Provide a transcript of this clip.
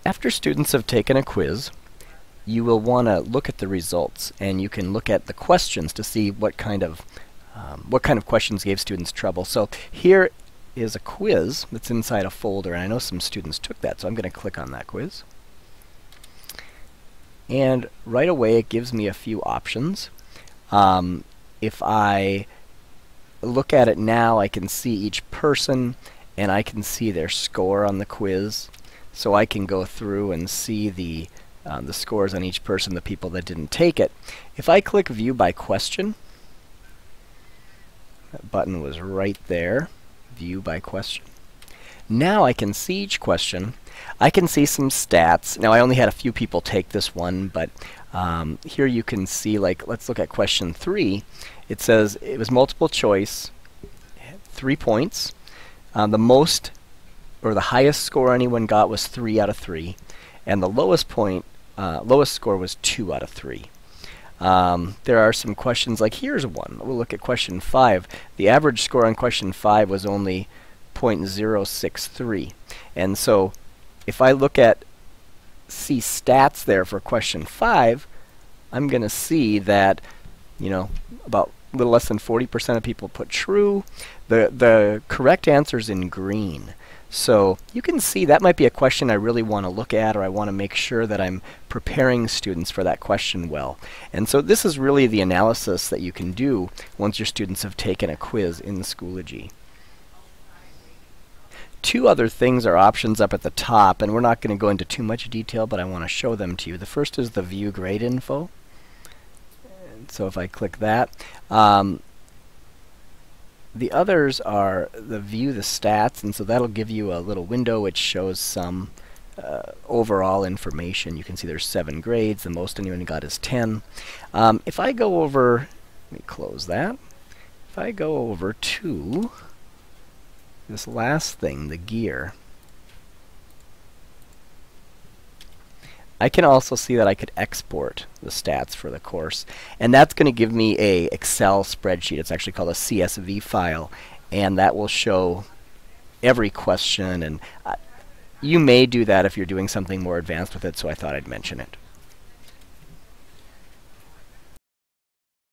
After students have taken a quiz, you will want to look at the results, and you can look at the questions to see what kind of questions gave students trouble. So here is a quiz that's inside a folder, and I know some students took that, so I'm going to click on that quiz. And right away it gives me a few options. If I look at it now, I can see each person, and I can see their score on the quiz. So I can go through and see the scores on each person, the people that didn't take it. If I click View by Question, that button was right there, View by Question. Now I can see each question. I can see some stats. Now I only had a few people take this one, but here you can see, like, let's look at question 3. It says it was multiple choice, 3 points. The most or the highest score anyone got was 3 out of 3, and the lowest score was 2 out of 3. There are some questions, like here's one. We'll look at question 5. The average score on question 5 was only 0.063, and so if I look at see stats there for question 5, I'm going to see that, you know, about a little less than 40% of people put true. The correct answer is in green. So you can see that might be a question I really want to look at, or I want to make sure that I'm preparing students for that question well. And so this is really the analysis that you can do once your students have taken a quiz in Schoology. Two other things are options up at the top, and we're not going to go into too much detail, but I want to show them to you. The first is the View Grade Info. And so if I click that, the others are the View the Stats, and so that'll give you a little window which shows some overall information. You can see there's 7 grades. The most anyone got is 10. If I go over, let me close that. If I go over to this last thing, the gear, I can also see that I could export the stats for the course, and that's going to give me a Excel spreadsheet. It's actually called a CSV file, and that will show every question, and you may do that if you're doing something more advanced with it, so I thought I'd mention it.